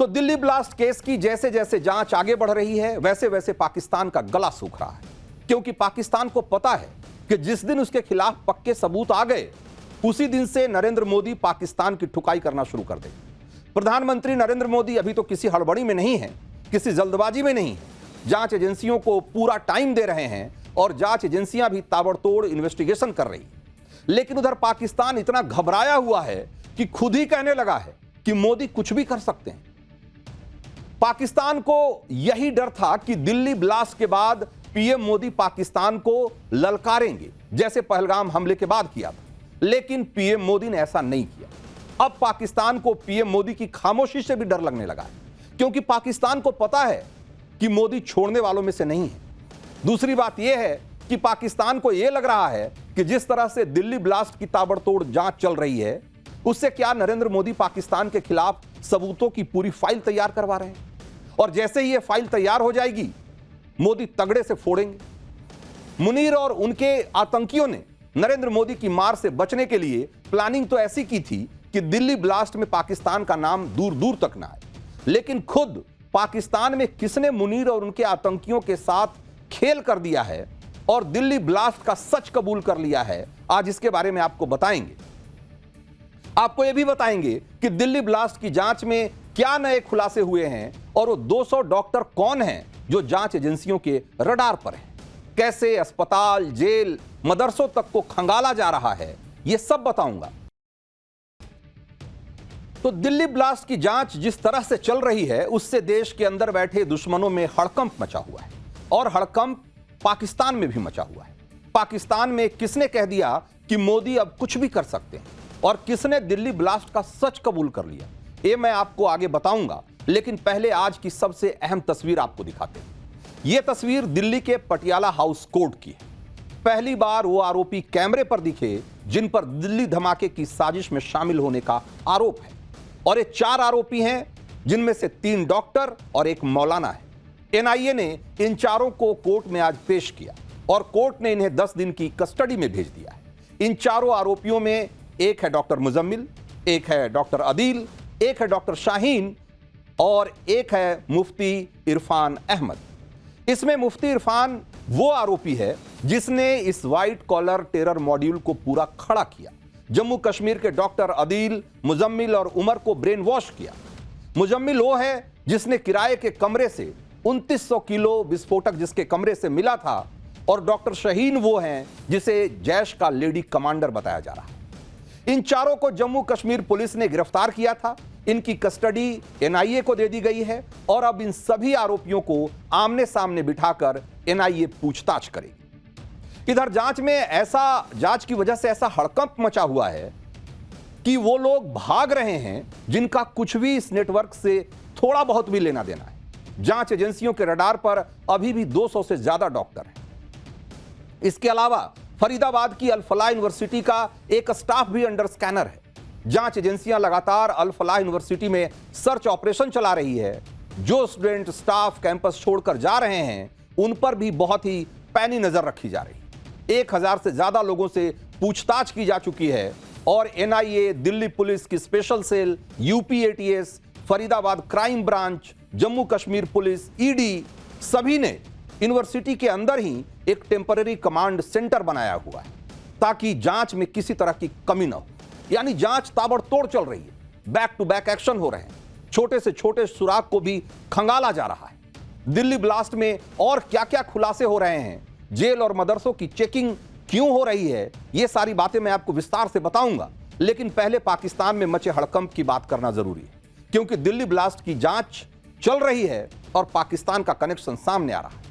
तो Delhi blast case की जैसे जैसे जांच आगे बढ़ रही है, वैसे वैसे पाकिस्तान का गला सूख रहा है, क्योंकि पाकिस्तान को पता है कि जिस दिन उसके खिलाफ पक्के सबूत आ गए, उसी दिन से नरेंद्र मोदी पाकिस्तान की ठुकाई करना शुरू कर देंगे। प्रधानमंत्री नरेंद्र मोदी अभी तो किसी हड़बड़ी में नहीं है, किसी जल्दबाजी में नहीं है। जांच एजेंसियों को पूरा टाइम दे रहे हैं और जांच एजेंसियां भी ताबड़तोड़ इन्वेस्टिगेशन कर रही। लेकिन उधर पाकिस्तान इतना घबराया हुआ है कि खुद ही कहने लगा है कि मोदी कुछ भी कर सकते हैं। पाकिस्तान को यही डर था कि दिल्ली ब्लास्ट के बाद पीएम मोदी पाकिस्तान को ललकारेंगे, जैसे पहलगाम हमले के बाद किया था। लेकिन पीएम मोदी ने ऐसा नहीं किया। अब पाकिस्तान को पीएम मोदी की खामोशी से भी डर लगने लगा है, क्योंकि पाकिस्तान को पता है कि मोदी छोड़ने वालों में से नहीं है। दूसरी बात यह है कि पाकिस्तान को यह लग रहा है कि जिस तरह से दिल्ली ब्लास्ट की ताबड़तोड़ जांच चल रही है, उससे क्या नरेंद्र मोदी पाकिस्तान के खिलाफ सबूतों की पूरी फाइल तैयार करवा रहे हैं, और जैसे ही यह फाइल तैयार हो जाएगी, मोदी तगड़े से फोड़ेंगे। मुनीर और उनके आतंकियों ने नरेंद्र मोदी की मार से बचने के लिए प्लानिंग तो ऐसी की थी कि दिल्ली ब्लास्ट में पाकिस्तान का नाम दूर दूर तक ना आए। लेकिन खुद पाकिस्तान में किसने मुनीर और उनके आतंकियों के साथ खेल कर दिया है और दिल्ली ब्लास्ट का सच कबूल कर लिया है, आज इसके बारे में आपको बताएंगे। आपको यह भी बताएंगे कि दिल्ली ब्लास्ट की जांच में क्या नए खुलासे हुए हैं और वो 200 डॉक्टर कौन हैं जो जांच एजेंसियों के रडार पर हैं। कैसे अस्पताल, जेल, मदरसों तक को खंगाला जा रहा है, यह सब बताऊंगा। तो दिल्ली ब्लास्ट की जांच जिस तरह से चल रही है, उससे देश के अंदर बैठे दुश्मनों में हड़कंप मचा हुआ है, और हड़कंप पाकिस्तान में भी मचा हुआ है। पाकिस्तान में किसने कह दिया कि मोदी अब कुछ भी कर सकते हैं, और किसने दिल्ली ब्लास्ट का सच कबूल कर लिया, ये मैं आपको आगे बताऊंगा। लेकिन पहले आज की सबसे अहम तस्वीर आपको दिखाते हैं। यह तस्वीर दिल्ली के पटियाला हाउस कोर्ट की है। पहली बार वो आरोपी कैमरे पर दिखे जिन पर दिल्ली धमाके की साजिश में शामिल होने का आरोप है, और ये 4 आरोपी हैं, जिनमें से 3 डॉक्टर और एक मौलाना है। एनआईए ने इन चारों को कोर्ट में आज पेश किया और कोर्ट ने इन्हें 10 दिन की कस्टडी में भेज दिया है। इन चारों आरोपियों में एक है डॉक्टर मुजम्मिल, एक है डॉक्टर अदील, एक है डॉक्टर शाहीन और एक है मुफ्ती इरफान अहमद। इसमें मुफ्ती इरफान वो आरोपी है जिसने इस व्हाइट कॉलर टेरर मॉड्यूल को पूरा खड़ा किया। जम्मू कश्मीर के डॉक्टर अदील, मुजम्मिल और उमर को ब्रेन वॉश किया। मुजम्मिल वो है जिसने किराए के कमरे से 2900 किलो विस्फोटक जिसके कमरे से मिला था, और डॉक्टर शाहीन वो हैं जिसे जैश का लेडी कमांडर बताया जा रहा है। इन चारों को जम्मू कश्मीर पुलिस ने गिरफ्तार किया था। इनकी कस्टडी एनआईए को दे दी गई है, और अब इन सभी आरोपियों को आमने सामने बिठाकर एनआईए पूछताछ करेगी। इधर जांच की वजह से ऐसा हड़कंप मचा हुआ है कि वो लोग भाग रहे हैं जिनका कुछ भी इस नेटवर्क से थोड़ा बहुत भी लेना देना है। जांच एजेंसियों के रडार पर अभी भी 200 से ज्यादा डॉक्टर हैं। इसके अलावा फरीदाबाद की अल फलाह यूनिवर्सिटी का एक स्टाफ भी अंडर स्कैनर है। जांच एजेंसियां लगातार अल फलाह यूनिवर्सिटी में सर्च ऑपरेशन चला रही है। जो स्टूडेंट, स्टाफ कैंपस छोड़कर जा रहे हैं, उन पर भी बहुत ही पैनी नजर रखी जा रही है। 1000 से ज्यादा लोगों से पूछताछ की जा चुकी है, और एनआईए, दिल्ली पुलिस की special cell, UP ATS, Faridabad crime branch, Jammu Kashmir police, ED, सभी ने यूनिवर्सिटी के अंदर ही एक टेम्पररी कमांड सेंटर बनाया हुआ है, ताकि जांच में किसी तरह की कमी न हो। यानी जांच ताबड़तोड़ चल रही है, बैक टू बैक एक्शन हो रहे हैं, छोटे से छोटे सुराग को भी खंगाला जा रहा है। दिल्ली ब्लास्ट में और क्या क्या खुलासे हो रहे हैं, जेल और मदरसों की चेकिंग क्यों हो रही है, ये सारी बातें मैं आपको विस्तार से बताऊंगा। लेकिन पहले पाकिस्तान में मचे हड़कंप की बात करना जरूरी है, क्योंकि दिल्ली ब्लास्ट की जांच चल रही है और पाकिस्तान का कनेक्शन सामने आ रहा है,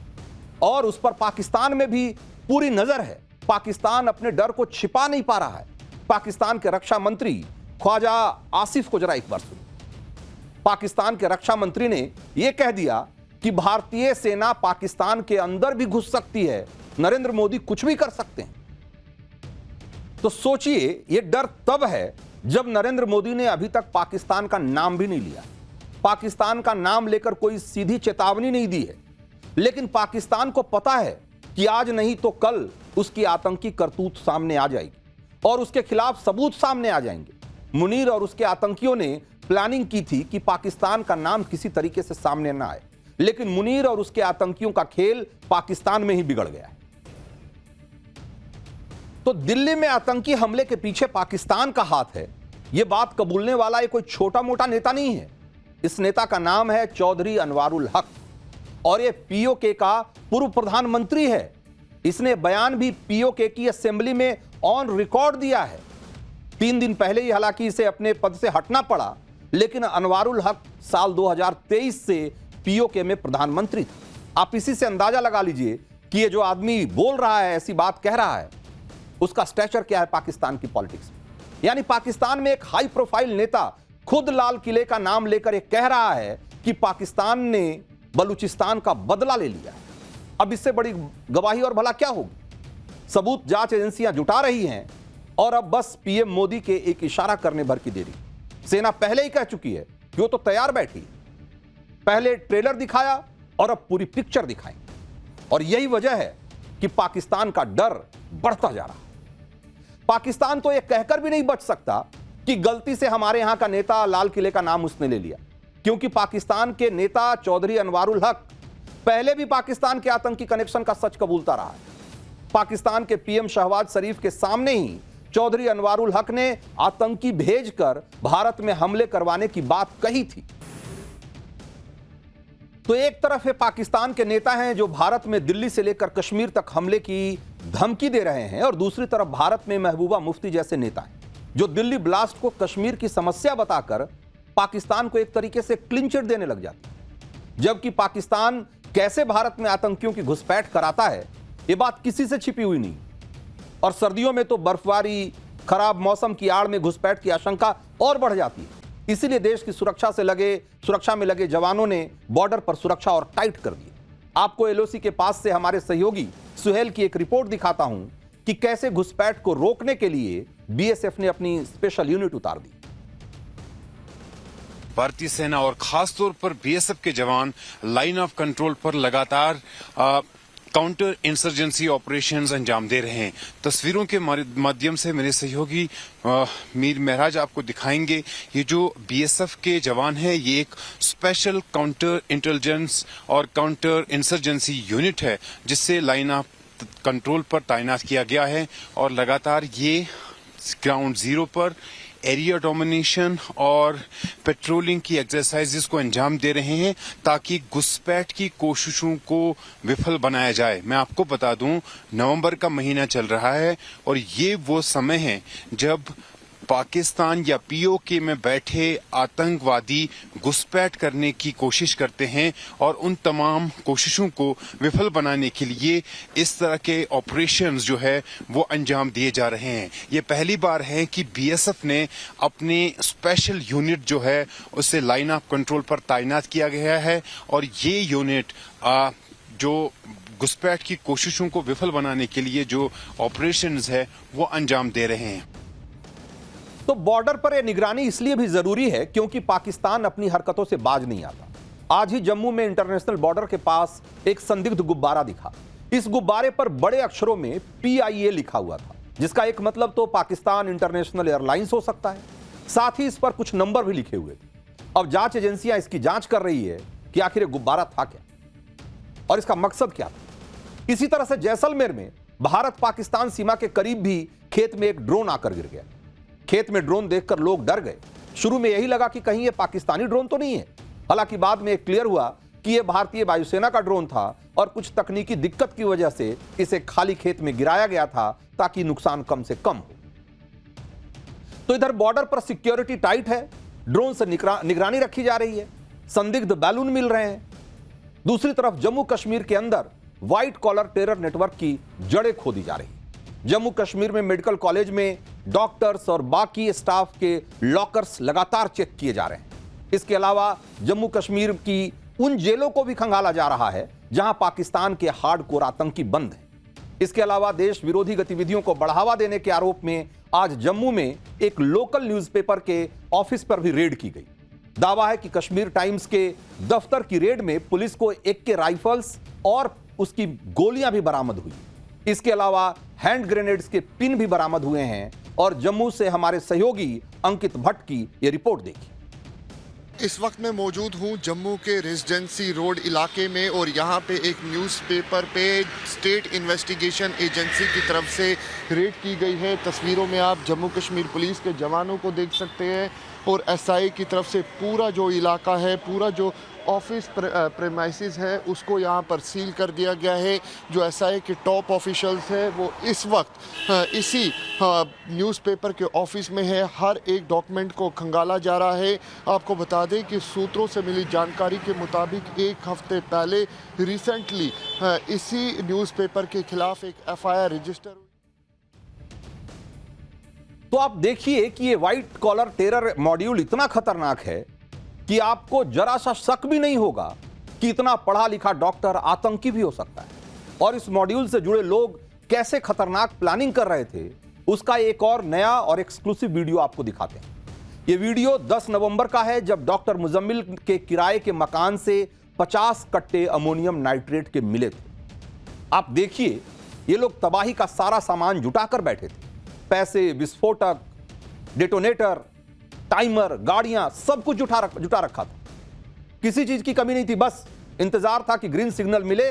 और उस पर पाकिस्तान में भी पूरी नजर है। पाकिस्तान अपने डर को छिपा नहीं पा रहा है। पाकिस्तान के रक्षा मंत्री ख्वाजा आसिफ को जरा एक बार सुनिए। पाकिस्तान के रक्षा मंत्री ने यह कह दिया कि भारतीय सेना पाकिस्तान के अंदर भी घुस सकती है, नरेंद्र मोदी कुछ भी कर सकते हैं। तो सोचिए, यह डर तब है जब नरेंद्र मोदी ने अभी तक पाकिस्तान का नाम भी नहीं लिया, पाकिस्तान का नाम लेकर कोई सीधी चेतावनी नहीं दी है। लेकिन पाकिस्तान को पता है कि आज नहीं तो कल उसकी आतंकी करतूत सामने आ जाएगी और उसके खिलाफ सबूत सामने आ जाएंगे। मुनीर और उसके आतंकियों ने प्लानिंग की थी कि पाकिस्तान का नाम किसी तरीके से सामने ना आए, लेकिन मुनीर और उसके आतंकियों का खेल पाकिस्तान में ही बिगड़ गया है। तो दिल्ली में आतंकी हमले के पीछे पाकिस्तान का हाथ है, यह बात कबूलने वाला ये कोई छोटा मोटा नेता नहीं है। इस नेता का नाम है चौधरी अनवारुल हक और यह पीओके का पूर्व प्रधानमंत्री है। इसने बयान भी पीओके की असेंबली में ऑन रिकॉर्ड दिया है। 3 दिन पहले ही हालांकि इसे अपने पद से हटना पड़ा, लेकिन अनवारुल हक साल 2023 से पीओके में प्रधानमंत्री था। आप इसी से अंदाजा लगा लीजिए कि ये जो आदमी बोल रहा है, ऐसी बात कह रहा है, उसका स्टैचर क्या है पाकिस्तान की पॉलिटिक्स में। यानी पाकिस्तान में एक हाई प्रोफाइल नेता खुद लाल किले का नाम लेकर यह कह रहा है कि पाकिस्तान ने बलूचिस्तान का बदला ले लिया है। अब इससे बड़ी गवाही और भला क्या होगी। सबूत जांच एजेंसियां जुटा रही हैं और अब बस पीएम मोदी के एक इशारा करने भर की देरी। सेना पहले ही कह चुकी है कि वो तो तैयार बैठी, पहले ट्रेलर दिखाया और अब पूरी पिक्चर दिखाएं। और यही वजह है कि पाकिस्तान का डर बढ़ता जा रहा है। पाकिस्तान तो यह कहकर भी नहीं बच सकता कि गलती से हमारे यहां का नेता लाल किले का नाम उसने ले लिया, क्योंकि पाकिस्तान के नेता चौधरी अनवारुल हक पहले भी पाकिस्तान के आतंकी कनेक्शन का सच कबूलता रहा है। पाकिस्तान के पीएम शहबाज शरीफ के सामने ही चौधरी अनवारुल हक ने आतंकी भेजकर भारत में हमले करवाने की बात कही थी। तो एक तरफ है पाकिस्तान के नेता हैं जो भारत में दिल्ली से लेकर कश्मीर तक हमले की धमकी दे रहे हैं, और दूसरी तरफ भारत में महबूबा मुफ्ती जैसे नेता हैं जो दिल्ली ब्लास्ट को कश्मीर की समस्या बताकर पाकिस्तान को एक तरीके से क्लीन चिट देने लग जाती है। जबकि पाकिस्तान कैसे भारत में आतंकियों की घुसपैठ कराता है, यह बात किसी से छिपी हुई नहीं। और सर्दियों में तो बर्फबारी, खराब मौसम की आड़ में घुसपैठ की आशंका और बढ़ जाती है। इसीलिए देश की सुरक्षा में लगे जवानों ने बॉर्डर पर सुरक्षा और टाइट कर दी। आपको एलओसी के पास से हमारे सहयोगी सुहेल की एक रिपोर्ट दिखाता हूं कि कैसे घुसपैठ को रोकने के लिए बीएसएफ ने अपनी स्पेशल यूनिट उतार दी। भारतीय सेना और खासतौर पर बीएसएफ के जवान लाइन ऑफ कंट्रोल पर लगातार काउंटर इंसर्जेंसी ऑपरेशंस अंजाम दे रहे हैं। तस्वीरों के माध्यम से मेरे सहयोगी मीर महराज आपको दिखाएंगे। ये जो बीएसएफ के जवान हैं, ये एक स्पेशल काउंटर इंटेलिजेंस और काउंटर इंसर्जेंसी यूनिट है जिससे लाइन ऑफ कंट्रोल पर तैनात किया गया है, और लगातार ये ग्राउंड जीरो पर एरिया डोमिनेशन और पेट्रोलिंग की एक्सरसाइजेस को अंजाम दे रहे हैं ताकि घुसपैठ की कोशिशों को विफल बनाया जाए। मैं आपको बता दूं, नवंबर का महीना चल रहा है और ये वो समय है जब पाकिस्तान या पीओके में बैठे आतंकवादी घुसपैठ करने की कोशिश करते हैं, और उन तमाम कोशिशों को विफल बनाने के लिए इस तरह के ऑपरेशंस जो है वो अंजाम दिए जा रहे हैं। ये पहली बार है कि बीएसएफ ने अपनी स्पेशल यूनिट जो है उसे लाइन ऑफ कंट्रोल पर तैनात किया गया है, और ये यूनिट जो घुसपैठ की कोशिशों को विफल बनाने के लिए जो ऑपरेशंस है वो अंजाम दे रहे हैं। तो बॉर्डर पर यह निगरानी इसलिए भी जरूरी है क्योंकि पाकिस्तान अपनी हरकतों से बाज नहीं आता। आज ही जम्मू में इंटरनेशनल बॉर्डर के पास एक संदिग्ध गुब्बारा दिखा। इस गुब्बारे पर बड़े अक्षरों में PIA लिखा हुआ था, जिसका एक मतलब तो पाकिस्तान इंटरनेशनल एयरलाइंस हो सकता है। साथ ही इस पर कुछ नंबर भी लिखे हुए थे। अब जांच एजेंसियां इसकी जांच कर रही है कि आखिर यह गुब्बारा था क्या और इसका मकसद क्या था। इसी तरह से जैसलमेर में भारत पाकिस्तान सीमा के करीब भी खेत में एक ड्रोन आकर गिर गया। खेत में ड्रोन देखकर लोग डर गए। शुरू में यही लगा कि कहीं ये पाकिस्तानी ड्रोन तो नहीं है। हालांकि बाद में क्लियर हुआ कि यह भारतीय वायुसेना का ड्रोन था और कुछ तकनीकी दिक्कत की वजह से इसे खाली खेत में गिराया गया था ताकि नुकसान कम से कम हो। तो इधर बॉर्डर पर सिक्योरिटी टाइट है, ड्रोन से निगरानी रखी जा रही है, संदिग्ध बैलून मिल रहे हैं। दूसरी तरफ जम्मू कश्मीर के अंदर व्हाइट कॉलर टेरर नेटवर्क की जड़ें खोदी जा रही। जम्मू कश्मीर में मेडिकल कॉलेज में डॉक्टर्स और बाकी स्टाफ के लॉकर्स लगातार चेक किए जा रहे हैं। इसके अलावा जम्मू कश्मीर की उन जेलों को भी खंगाला जा रहा है जहां पाकिस्तान के हार्डकोर आतंकी बंद हैं। इसके अलावा देश विरोधी गतिविधियों को बढ़ावा देने के आरोप में आज जम्मू में एक लोकल न्यूज़पेपर के ऑफिस पर भी रेड की गई। दावा है कि कश्मीर टाइम्स के दफ्तर की रेड में पुलिस को AK राइफल्स और उसकी गोलियां भी बरामद हुई। इसके अलावा हैंड ग्रेनेड्स के पिन भी बरामद हुए हैं। और जम्मू से हमारे सहयोगी अंकित भट्ट की यह रिपोर्ट देखी। इस वक्त मैं मौजूद हूँ जम्मू के रेजिडेंसी रोड इलाके में और यहाँ पे एक न्यूज़पेपर पे स्टेट इन्वेस्टिगेशन एजेंसी की तरफ से रेड की गई है। तस्वीरों में आप जम्मू कश्मीर पुलिस के जवानों को देख सकते हैं और एसआई की तरफ से पूरा जो इलाका है, पूरा जो ऑफिस प्रेमाइसिस है उसको यहाँ पर सील कर दिया गया है। जो एसआई के टॉप ऑफिशियल्स हैं वो इस वक्त इसी न्यूज़पेपर के ऑफिस में है। हर एक डॉक्यूमेंट को खंगाला जा रहा है। आपको बता दें कि सूत्रों से मिली जानकारी के मुताबिक एक हफ्ते पहले रिसेंटली इसी न्यूज़पेपर के खिलाफ एक एफआईआर रजिस्टर हुई। तो आप देखिए कि ये व्हाइट कॉलर टेरर मॉड्यूल इतना खतरनाक है कि आपको जरा सा शक भी नहीं होगा कि इतना पढ़ा लिखा डॉक्टर आतंकी भी हो सकता है। और इस मॉड्यूल से जुड़े लोग कैसे खतरनाक प्लानिंग कर रहे थे, उसका एक और नया और एक्सक्लूसिव वीडियो आपको दिखाते हैं। यह वीडियो 10 नवंबर का है, जब डॉक्टर मुजम्मिल के किराए के मकान से 50 कट्टे अमोनियम नाइट्रेट के मिले थे। आप देखिए, ये लोग तबाही का सारा सामान जुटाकर बैठे थे। पैसे, विस्फोटक, डेटोनेटर, टाइमर, गाड़ियां, सब कुछ जुटा रखा था। किसी चीज की कमी नहीं थी, बस इंतजार था कि ग्रीन सिग्नल मिले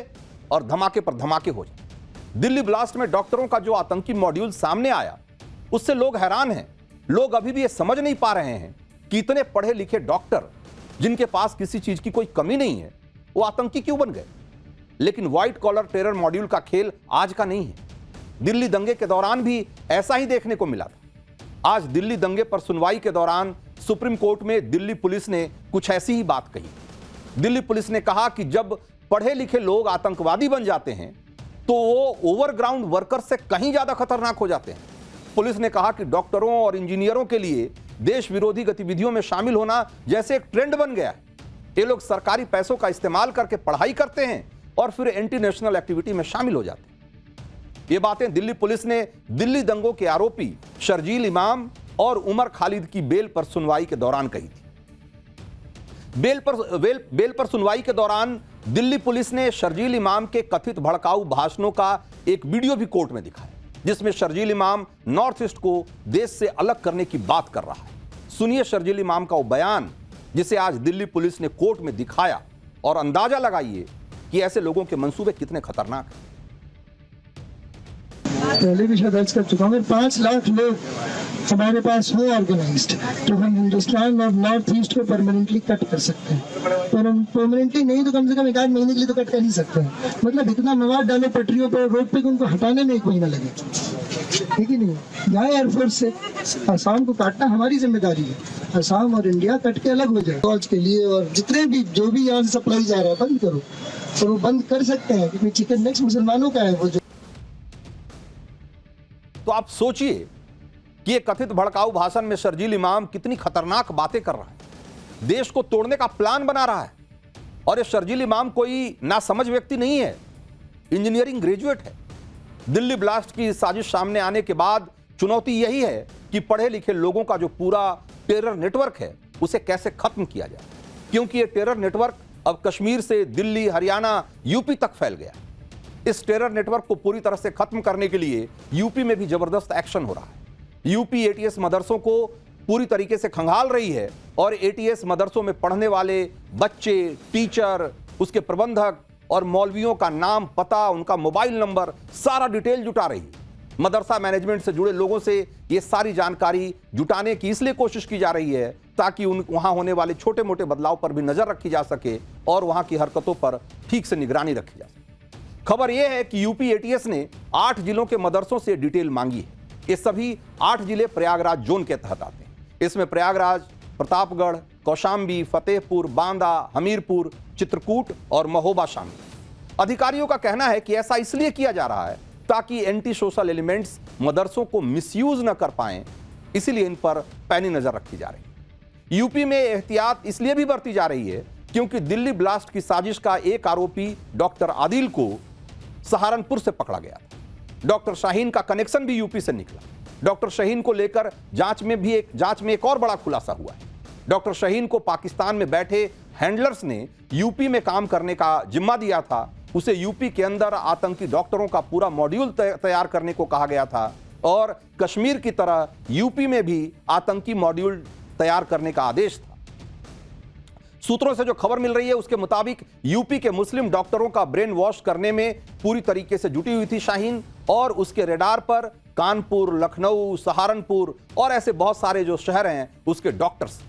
और धमाके पर धमाके हो जाए। दिल्ली ब्लास्ट में डॉक्टरों का जो आतंकी मॉड्यूल सामने आया, उससे लोग हैरान हैं। लोग अभी भी ये समझ नहीं पा रहे हैं कि इतने पढ़े लिखे डॉक्टर जिनके पास किसी चीज की कोई कमी नहीं है, वो आतंकी क्यों बन गए। लेकिन व्हाइट कॉलर टेरर मॉड्यूल का खेल आज का नहीं है। दिल्ली दंगे के दौरान भी ऐसा ही देखने को मिला था। आज दिल्ली दंगे पर सुनवाई के दौरान सुप्रीम कोर्ट में दिल्ली पुलिस ने कुछ ऐसी ही बात कही। दिल्ली पुलिस ने कहा कि जब पढ़े लिखे लोग आतंकवादी बन जाते हैं तो वो ओवरग्राउंड वर्कर से कहीं ज्यादा खतरनाक हो जाते हैं। पुलिस ने कहा कि डॉक्टरों और इंजीनियरों के लिए देश विरोधी गतिविधियों में शामिल होना जैसे एक ट्रेंड बन गया है। ये लोग सरकारी पैसों का इस्तेमाल करके पढ़ाई करते हैं और फिर एंटी नेशनल एक्टिविटी में शामिल हो जाते हैं। ये बातें दिल्ली पुलिस ने दिल्ली दंगों के आरोपी शर्जील इमाम और उमर खालिद की बेल पर सुनवाई के दौरान कही थी। बेल पर सुनवाई के दौरान दिल्ली पुलिस ने शर्जील इमाम के कथित भड़काऊ भाषणों का एक वीडियो भी कोर्ट में दिखाया, जिसमें शर्जील इमाम नॉर्थ ईस्ट को देश से अलग करने की बात कर रहा है। सुनिए शर्जील इमाम का वो बयान, जिसे आज दिल्ली पुलिस ने कोर्ट में दिखाया, और अंदाजा लगाइए कि ऐसे लोगों के मंसूबे कितने खतरनाक हैं। पहले भी शायद दर्ज कर चुका हूँ। 5 लाख लोग हमारे पास हो ऑर्गेनाइज्ड, तो हम हिंदुस्तान और नॉर्थ ईस्ट को परमानेंटली कट कर सकते हैं। पर हम परमानेंटली नहीं तो कम से कम 1 महीने के लिए तो कट कर ही सकते हैं। मतलब इतना मवाद डालो पटरियों पर, रोड पे, उनको हटाने में 1 महीना लगे, ठीक ही नहीं। यहाँ एयरफोर्स से असम को काटना हमारी जिम्मेदारी है। असम और इंडिया कट के अलग हो जाए फौज के लिए, और जितने भी जो भी यहाँ से सप्लाई जा रहा है बंद करो। और वो बंद कर सकते हैं क्योंकि चिकन नेक्स्ट मुसलमानों का है वो। तो आप सोचिए कि ये कथित भड़काऊ भाषण में शर्जील इमाम कितनी खतरनाक बातें कर रहा है, देश को तोड़ने का प्लान बना रहा है। और ये शर्जील इमाम कोई नासमझ व्यक्ति नहीं है, इंजीनियरिंग ग्रेजुएट है। दिल्ली ब्लास्ट की साजिश सामने आने के बाद चुनौती यही है कि पढ़े लिखे लोगों का जो पूरा टेरर नेटवर्क है उसे कैसे खत्म किया जाए, क्योंकि ये टेरर नेटवर्क अब कश्मीर से दिल्ली, हरियाणा, यूपी तक फैल गया। इस टेरर नेटवर्क को पूरी तरह से खत्म करने के लिए यूपी में भी जबरदस्त एक्शन हो रहा है। यूपी एटीएस मदरसों को पूरी तरीके से खंगाल रही है और एटीएस मदरसों में पढ़ने वाले बच्चे, टीचर, उसके प्रबंधक और मौलवियों का नाम, पता, उनका मोबाइल नंबर, सारा डिटेल जुटा रही है। मदरसा मैनेजमेंट से जुड़े लोगों से ये सारी जानकारी जुटाने की इसलिए कोशिश की जा रही है ताकि वहां होने वाले छोटे मोटे बदलाव पर भी नजर रखी जा सके और वहां की हरकतों पर ठीक से निगरानी रखी जा सके। खबर यह है कि यूपी एटीएस ने 8 जिलों के मदरसों से डिटेल मांगी है। ये सभी 8 जिले प्रयागराज जोन के तहत आते हैं। इसमें प्रयागराज, प्रतापगढ़, कौशाम्बी, फतेहपुर, बांदा, हमीरपुर, चित्रकूट और महोबा शामिल। अधिकारियों का कहना है कि ऐसा इसलिए किया जा रहा है ताकि एंटी सोशल एलिमेंट्स मदरसों को मिसयूज न कर पाएं, इसीलिए इन पर पैनी नजर रखी जा रही है। यूपी में एहतियात इसलिए भी बरती जा रही है क्योंकि दिल्ली ब्लास्ट की साजिश का एक आरोपी डॉक्टर आदिल को सहारनपुर से पकड़ा गया था। डॉक्टर शाहीन का कनेक्शन भी यूपी से निकला। डॉक्टर शाहीन को लेकर जांच में एक और बड़ा खुलासा हुआ है। डॉक्टर शाहीन को पाकिस्तान में बैठे हैंडलर्स ने यूपी में काम करने का जिम्मा दिया था। उसे यूपी के अंदर आतंकी डॉक्टरों का पूरा मॉड्यूल तैयार करने को कहा गया था और कश्मीर की तरह यूपी में भी आतंकी मॉड्यूल तैयार करने का आदेश था। सूत्रों से जो खबर मिल रही है उसके मुताबिक यूपी के मुस्लिम डॉक्टरों का ब्रेन वॉश करने में पूरी तरीके से जुटी हुई थी शाहीन, और उसके रेडार पर कानपुर, लखनऊ, सहारनपुर और ऐसे बहुत सारे जो शहर हैं उसके डॉक्टर्स